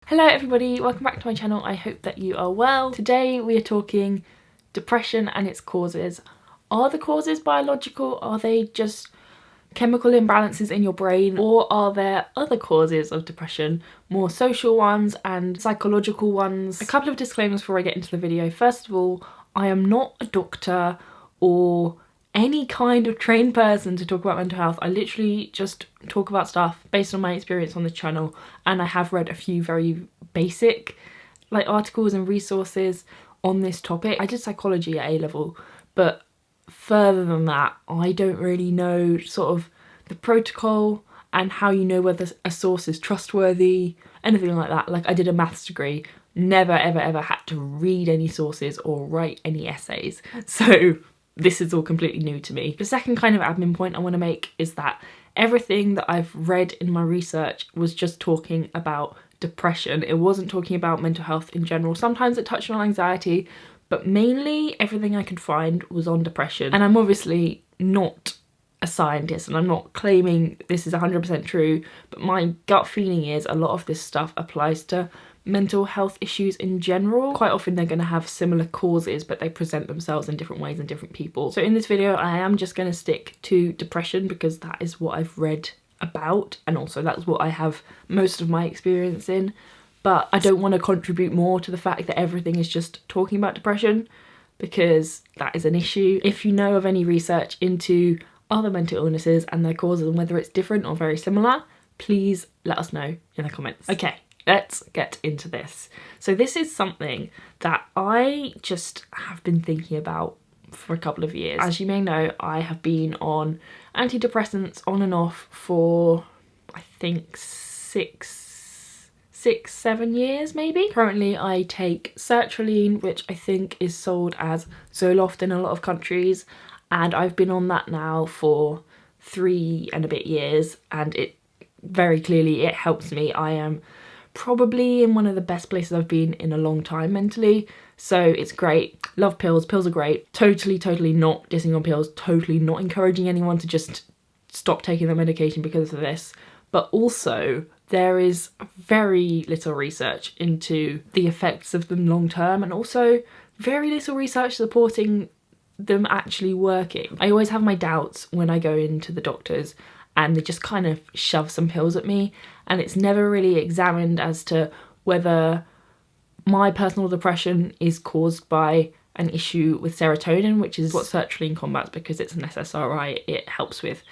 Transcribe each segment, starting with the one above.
Hello everybody, welcome back to my channel. I hope that you are well. Today we are talking depression and its causes. Are the causes biological? Are they just chemical imbalances in your brain? Or are there other causes of depression, more social ones and psychological ones? A couple of disclaimers before I get into the video. First of all, I am not a doctor or any kind of trained person to talk about mental health. I literally just talk about stuff based on my experience on this channel, and I have read a few very basic articles and resources on this topic. I did psychology at A-level, but further than that I don't really know sort of the protocol and how you know whether a source is trustworthy, anything like that. Like, I did a maths degree, never ever had to read any sources or write any essays, so this is all completely new to me. The second kind of admin point I want to make is that everything that I've read in my research was just talking about depression. It wasn't talking about mental health in general. Sometimes it touched on anxiety, but mainly everything I could find was on depression. And I'm obviously not a scientist and I'm not claiming this is 100% true, but my gut feeling is a lot of this stuff applies to mental health issues in general. Quite often they're going to have similar causes, but they present themselves in different ways in different people. So in this video I am just going to stick to depression because that is what I've read about, and also that's what I have most of my experience in. But I don't want to contribute more to the fact that everything is just talking about depression, because that is an issue. If you know of any research into other mental illnesses and their causes and whether it's different or very similar, please let us know in the comments. Okay, let's get into this. So this is something that I just have been thinking about for a couple of years. As you may know, I have been on antidepressants on and off for I think 7 years maybe. Currently I take sertraline, which I think is sold as Zoloft in a lot of countries, and I've been on that now for 3 and a bit years, and it very clearly it helps me. I am probably in one of the best places I've been in a long time mentally, so it's great. Love pills. Pills are great. Totally not dissing on pills, totally not encouraging anyone to just stop taking their medication because of this, but also there is very little research into the effects of them long term, and also very little research supporting them actually working. I always have my doubts when I go into the doctors and they just kind of shove some pills at me, and it's never really examined as to whether my personal depression is caused by an issue with serotonin, which is what sertraline combats because it's an SSRI. It helps with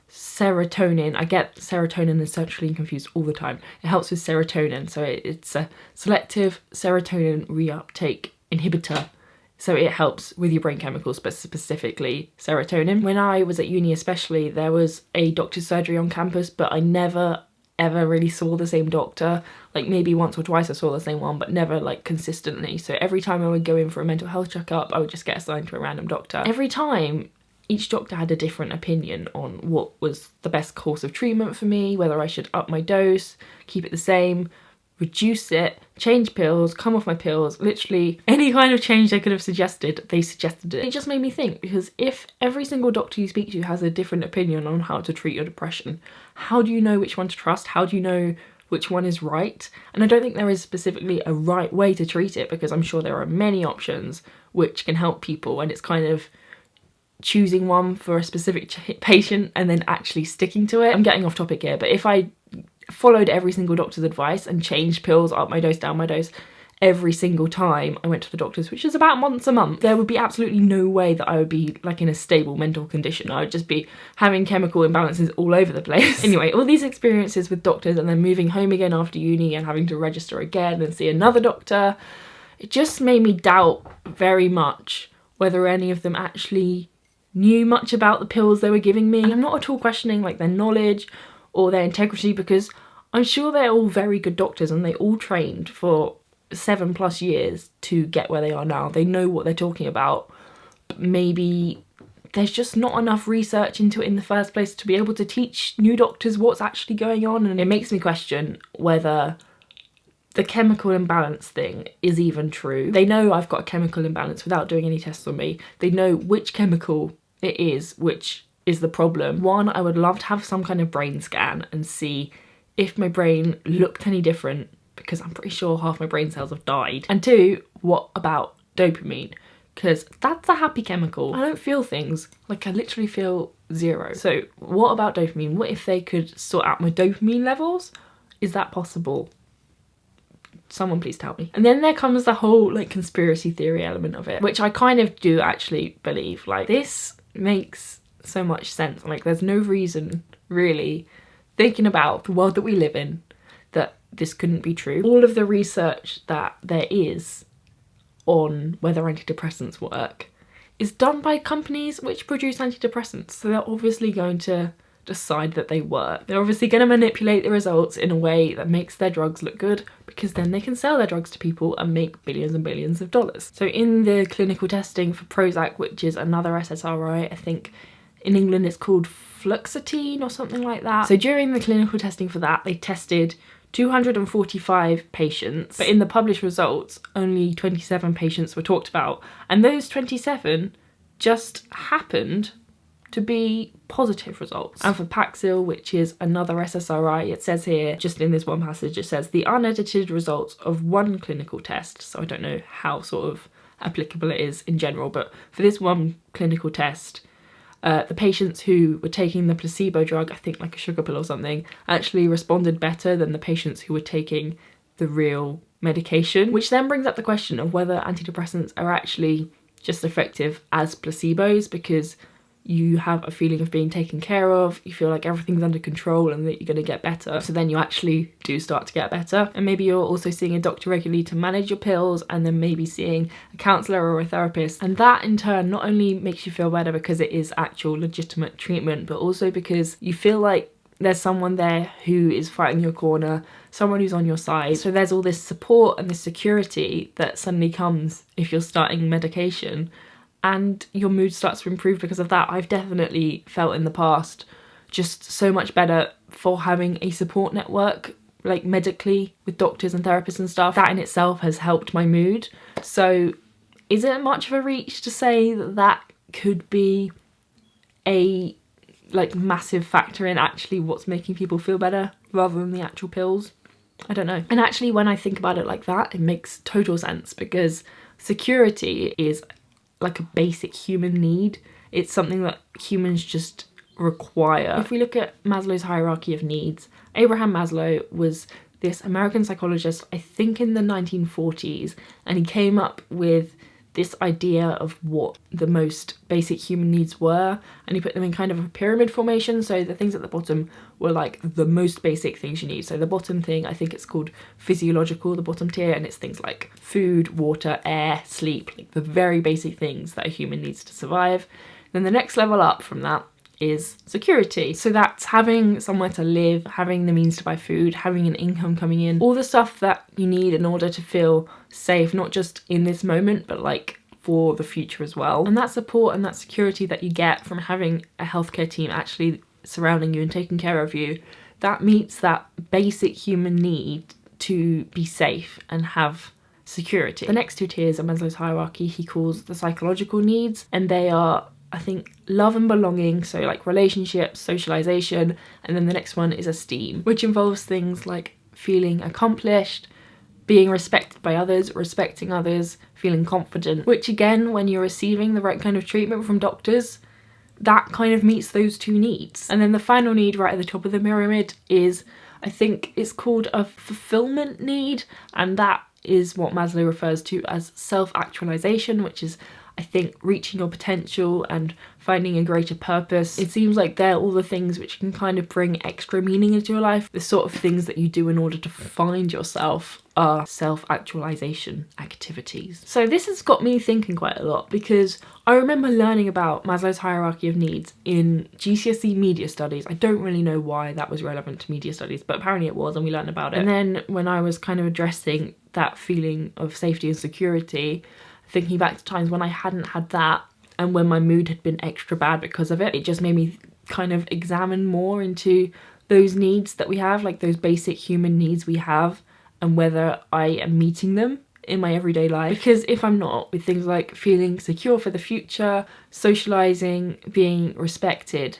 serotonin. I get serotonin and sertraline confused all the time. It helps with serotonin, so it's a selective serotonin reuptake inhibitor. So it helps with your brain chemicals, but specifically serotonin. When I was at uni especially, there was a doctor's surgery on campus, but I never ever really saw the same doctor. Like maybe once or twice I saw the same one, but never like consistently. So every time I would go in for a mental health checkup, I would just get assigned to a random doctor. Every time, each doctor had a different opinion on what was the best course of treatment for me, whether I should up my dose, keep it the same, reduce it, change pills, come off my pills. Literally any kind of change they could have suggested, they suggested it. It just made me think, because if every single doctor you speak to has a different opinion on how to treat your depression, how do you know which one to trust? How do you know which one is right? And I don't think there is specifically a right way to treat it, because I'm sure there are many options which can help people, and it's kind of choosing one for a specific patient and then actually sticking to it. I'm getting off topic here, but if I followed every single doctor's advice and changed pills, up my dose, down my dose, every single time I went to the doctors, which is about once a month, there would be absolutely no way that I would be like in a stable mental condition. I would just be having chemical imbalances all over the place. Anyway, all these experiences with doctors and then moving home again after uni and having to register again and see another doctor, it just made me doubt very much whether any of them actually knew much about the pills they were giving me. And I'm not at all questioning like their knowledge or their integrity, because I'm sure they're all very good doctors and they all trained for 7+ years to get where they are now. They know what they're talking about, but maybe there's just not enough research into it in the first place to be able to teach new doctors what's actually going on. And it makes me question whether the chemical imbalance thing is even true. They know I've got a chemical imbalance without doing any tests on me. They know which chemical it is which is the problem. One, I would love to have some kind of brain scan and see if my brain looked any different because I'm pretty sure half my brain cells have died. And 2, what about dopamine? Because that's a happy chemical. I don't feel things. Like, I literally feel 0. So what about dopamine? What if they could sort out my dopamine levels? Is that possible? Someone please tell me. And then there comes the whole like conspiracy theory element of it, which I kind of do actually believe. Like, this makes so much sense. Like, there's no reason really, thinking about the world that we live in, that this couldn't be true. All of the research that there is on whether antidepressants work is done by companies which produce antidepressants. So they're obviously going to decide that they work. They're obviously going to manipulate the results in a way that makes their drugs look good, because then they can sell their drugs to people and make billions and billions of dollars. So in the clinical testing for Prozac, which is another SSRI, I think in England it's called fluoxetine or something like that. So during the clinical testing for that, they tested 245 patients, but in the published results, only 27 patients were talked about. And those 27 just happened to be positive results. And for Paxil, which is another SSRI, it says here, just in this one passage, it says the unedited results of one clinical test. So I don't know how sort of applicable it is in general, but for this one clinical test, the patients who were taking the placebo drug, I think like a sugar pill or something, actually responded better than the patients who were taking the real medication, which then brings up the question of whether antidepressants are actually just effective as placebos, because you have a feeling of being taken care of, you feel like everything's under control and that you're going to get better. So then you actually do start to get better. And maybe you're also seeing a doctor regularly to manage your pills, and then maybe seeing a counsellor or a therapist. And that in turn not only makes you feel better because it is actual legitimate treatment, but also because you feel like there's someone there who is fighting your corner, someone who's on your side. So there's all this support and this security that suddenly comes if you're starting medication, and your mood starts to improve because of that. I've definitely felt in the past just so much better for having a support network, like medically, with doctors and therapists and stuff. That in itself has helped my mood. So is it much of a reach to say that that could be a like massive factor in actually what's making people feel better rather than the actual pills? I don't know. And actually, when I think about it like that, it makes total sense, because security is like a basic human need. It's something that humans just require. If we look at Maslow's hierarchy of needs, Abraham Maslow was this American psychologist, I think in the 1940s, and he came up with this idea of what the most basic human needs were, and he put them in kind of a pyramid formation. So the things at the bottom were like the most basic things you need. So the bottom thing, I think it's called physiological, the bottom tier, and it's things like food, water, air, sleep, like the very basic things that a human needs to survive. Then the next level up from that is security. So that's having somewhere to live, having the means to buy food, having an income coming in, all the stuff that you need in order to feel safe, not just in this moment, but like for the future as well. And that support and that security that you get from having a healthcare team actually surrounding you and taking care of you, that meets that basic human need to be safe and have security. The next 2 tiers of Maslow's hierarchy he calls the psychological needs, and they are, I think, love and belonging, so like relationships, socialization, and then the next one is esteem, which involves things like feeling accomplished, being respected by others, respecting others, feeling confident, which again, when you're receiving the right kind of treatment from doctors, that kind of meets those 2 needs. And then the final need right at the top of the pyramid is, I think it's called a fulfillment need, and that is what Maslow refers to as self-actualization, which is, I think, reaching your potential and finding a greater purpose. It seems like they're all the things which can kind of bring extra meaning into your life. The sort of things that you do in order to find yourself are self-actualization activities. So this has got me thinking quite a lot, because I remember learning about Maslow's hierarchy of needs in GCSE media studies. I don't really know why that was relevant to media studies, but apparently it was, and we learned about it. And then when I was kind of addressing that feeling of safety and security, thinking back to times when I hadn't had that and when my mood had been extra bad because of it, it just made me kind of examine more into those needs that we have, like those basic human needs we have, and whether I am meeting them in my everyday life. Because if I'm not, with things like feeling secure for the future, socializing, being respected,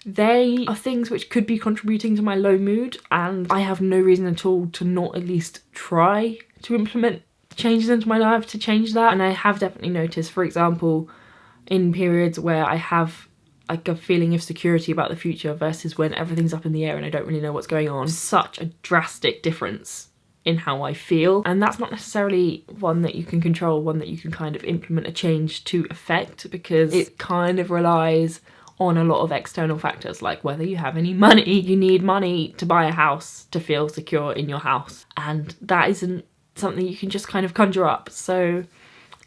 They are things which could be contributing to my low mood, and I have no reason at all to not at least try to implement changes into my life to change that. And I have definitely noticed, for example, in periods where I have like a feeling of security about the future versus when everything's up in the air and I don't really know what's going on, such a drastic difference in how I feel. And that's not necessarily one that you can control, one that you can kind of implement a change to effect, because it kind of relies on a lot of external factors, like whether you have any money. You need money to buy a house to feel secure in your house, and that isn't something you can just kind of conjure up. So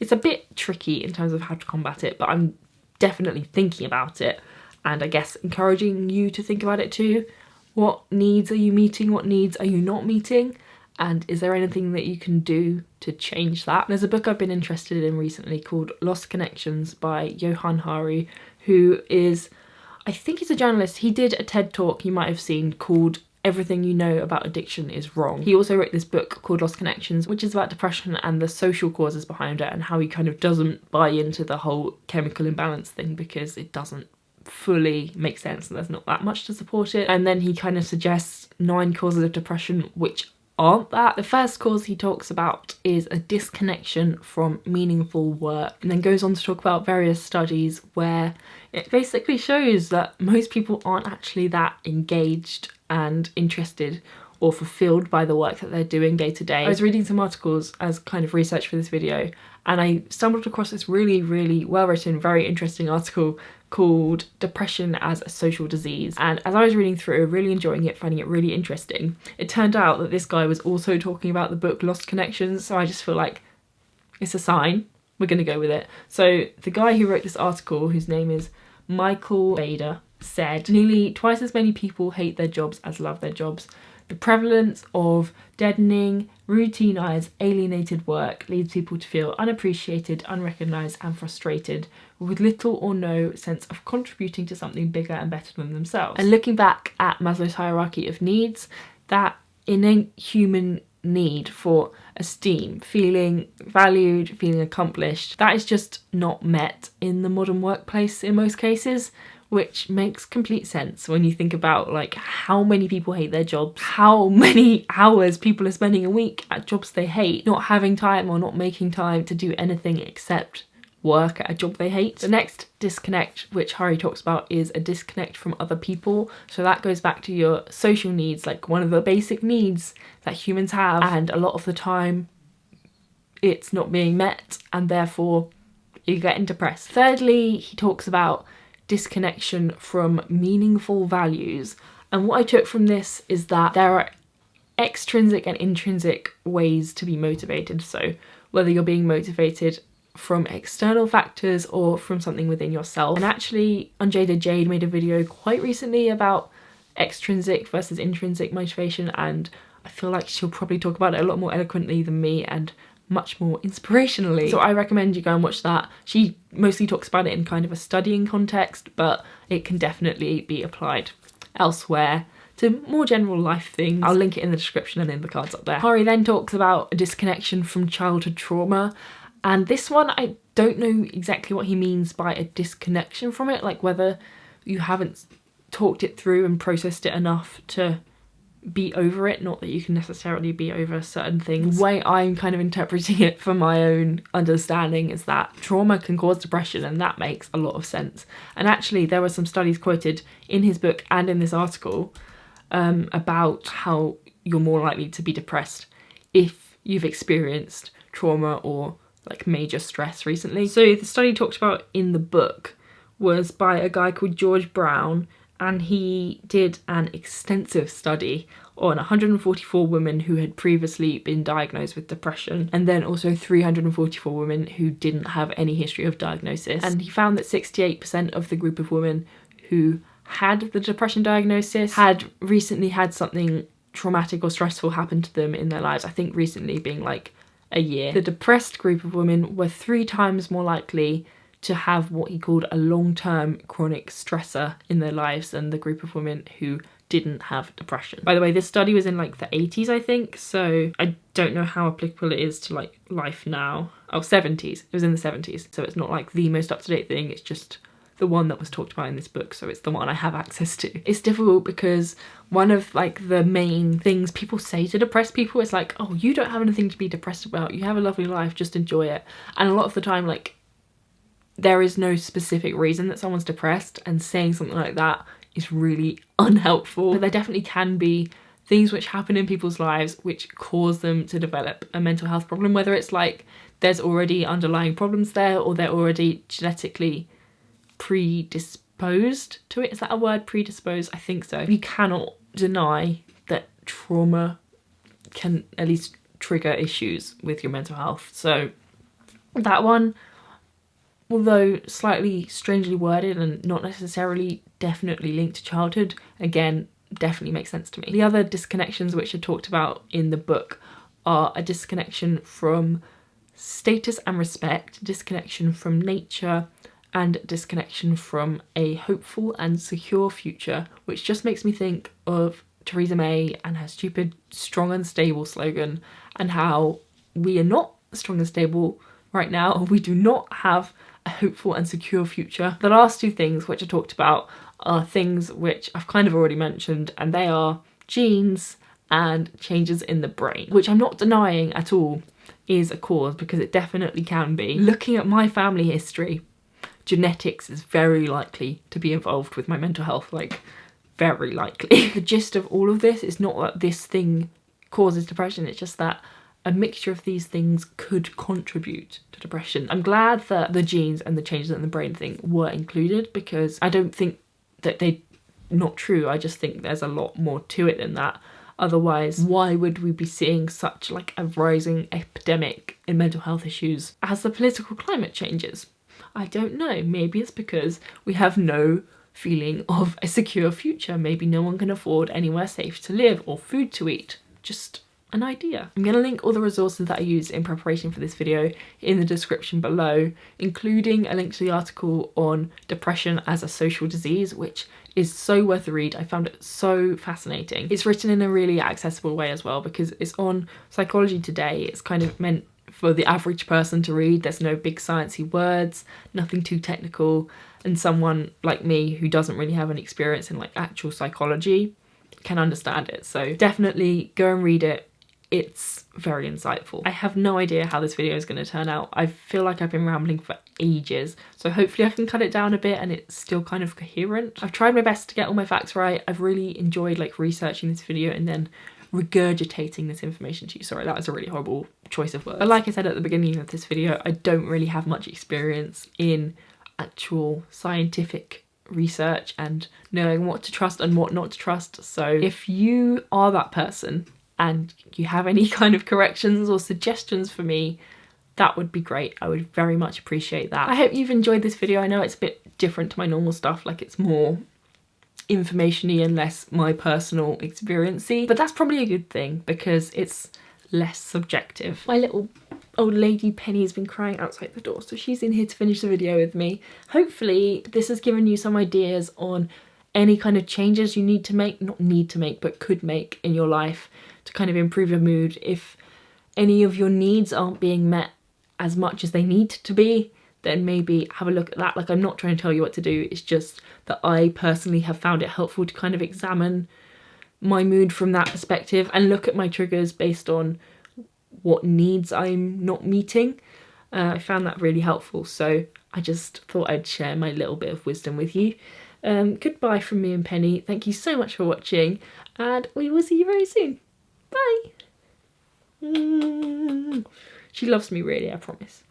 it's a bit tricky in terms of how to combat it, but I'm definitely thinking about it, and I guess encouraging you to think about it too. What needs are you meeting? What needs are you not meeting? And is there anything that you can do to change that? There's a book I've been interested in recently called Lost Connections by Johann Hari, who is, I think he's a journalist. He did a TED talk you might have seen called Everything You Know About Addiction Is Wrong. He also wrote this book called Lost Connections, which is about depression and the social causes behind it, and how he kind of doesn't buy into the whole chemical imbalance thing because it doesn't fully make sense and there's not that much to support it. And then he kind of suggests 9 causes of depression which aren't that. The first cause he talks about is a disconnection from meaningful work, and then goes on to talk about various studies where it basically shows that most people aren't actually that engaged and interested or fulfilled by the work that they're doing day to day. I was reading some articles as kind of research for this video, and I stumbled across this really well written, very interesting article called Depression as a Social Disease. And as I was reading through, really enjoying it, finding it really interesting, it turned out that this guy was also talking about the book Lost Connections, so I just feel like it's a sign. We're gonna go with it. So the guy who wrote this article, whose name is Michael Bader, said nearly twice as many people hate their jobs as love their jobs. The prevalence of deadening, routinized, alienated work leads people to feel unappreciated, unrecognised and frustrated, with little or no sense of contributing to something bigger and better than themselves. And looking back at Maslow's hierarchy of needs, that innate human need for esteem, feeling valued, feeling accomplished, that is just not met in the modern workplace in most cases, which makes complete sense when you think about like how many people hate their jobs, how many hours people are spending a week at jobs they hate, not having time or not making time to do anything except work at a job they hate. The next disconnect, which Hari talks about, is a disconnect from other people. So that goes back to your social needs, like one of the basic needs that humans have, and a lot of the time it's not being met and therefore you're getting depressed. Thirdly, he talks about disconnection from meaningful values, and what I took from this is that there are extrinsic and intrinsic ways to be motivated. So whether you're being motivated from external factors or from something within yourself. And actually Unjaded Jade made a video quite recently about extrinsic versus intrinsic motivation, and I feel like she'll probably talk about it a lot more eloquently than me and much more inspirationally. So I recommend you go and watch that. She mostly talks about it in kind of a studying context, but it can definitely be applied elsewhere to more general life things. I'll link it in the description and in the cards up there. Hari then talks about a disconnection from childhood trauma, and this one I don't know exactly what he means by a disconnection from it, like whether you haven't talked it through and processed it enough to be over it, not that you can necessarily be over certain things. The way I'm kind of interpreting it for my own understanding is that trauma can cause depression, and that makes a lot of sense. And actually there were some studies quoted in his book and in this article about how you're more likely to be depressed if you've experienced trauma or like major stress recently. So the study talked about in the book was by a guy called George Brown, and he did an extensive study on 144 women who had previously been diagnosed with depression, and then also 344 women who didn't have any history of diagnosis. And he found that 68% of the group of women who had the depression diagnosis had recently had something traumatic or stressful happen to them in their lives. I think recently being like a year. The depressed group of women were 3 times more likely to have what he called a long-term chronic stressor in their lives than the group of women who didn't have depression. By the way, this study was in like the 80s, I think, so I don't know how applicable it is to like life now. Oh, 70s. It was in the 70s, so it's not like the most up-to-date thing, it's just the one that was talked about in this book, so it's the one I have access to. It's difficult because one of like the main things people say to depressed people is like, oh, you don't have anything to be depressed about, you have a lovely life, just enjoy it. And a lot of the time, like, there is no specific reason that someone's depressed, and saying something like that is really unhelpful. But there definitely can be things which happen in people's lives which cause them to develop a mental health problem, whether it's like there's already underlying problems there or they're already genetically predisposed to it. Is that a word, predisposed? I think so. You cannot deny that trauma can at least trigger issues with your mental health. So that one, although slightly strangely worded and not necessarily definitely linked to childhood, again, definitely makes sense to me. The other disconnections which are talked about in the book are a disconnection from status and respect, disconnection from nature, and disconnection from a hopeful and secure future, which just makes me think of Theresa May and her stupid strong and stable slogan, and how we are not strong and stable right now. We do not have a hopeful and secure future. The last two things which I talked about are things which I've kind of already mentioned, and they are genes and changes in the brain, which I'm not denying at all is a cause, because it definitely can be. Looking at my family history, genetics is very likely to be involved with my mental health, like very likely. The gist of all of this is not that this thing causes depression, it's just that a mixture of these things could contribute to depression. I'm glad that the genes and the changes in the brain thing were included, because I don't think that they're not true. I just think there's a lot more to it than that. Otherwise, why would we be seeing such like a rising epidemic in mental health issues as the political climate changes? I don't know. Maybe it's because we have no feeling of a secure future. Maybe no one can afford anywhere safe to live or food to eat. Just an idea. I'm going to link all the resources that I used in preparation for this video in the description below, including a link to the article on depression as a social disease, which is so worth a read. I found it so fascinating. It's written in a really accessible way as well, because it's on Psychology Today. It's kind of meant for the average person to read. There's no big sciencey words, nothing too technical, and someone like me who doesn't really have any experience in like actual psychology can understand it. So definitely go and read it. It's very insightful. I have no idea how this video is going to turn out. I feel like I've been rambling for ages, so hopefully I can cut it down a bit and it's still kind of coherent. I've tried my best to get all my facts right. I've really enjoyed like researching this video and then regurgitating this information to you. Sorry, that was a really horrible choice of words. But like I said at the beginning of this video, I don't really have much experience in actual scientific research and knowing what to trust and what not to trust. So if you are that person and you have any kind of corrections or suggestions for me, that would be great. I would very much appreciate that. I hope you've enjoyed this video. I know it's a bit different to my normal stuff, like it's more information-y and less my personal experience-y, but that's probably a good thing because it's less subjective. My little old lady Penny's been crying outside the door, so she's in here to finish the video with me. Hopefully this has given you some ideas on any kind of changes you need to make, not need to make, but could make in your life to kind of improve your mood. If any of your needs aren't being met as much as they need to be, then maybe have a look at that. Like, I'm not trying to tell you what to do, it's just that I personally have found it helpful to kind of examine my mood from that perspective and look at my triggers based on what needs I'm not meeting. I found that really helpful, so I just thought I'd share my little bit of wisdom with you. Goodbye from me and Penny. Thank you so much for watching, and we will see you very soon. Bye! She loves me really, I promise.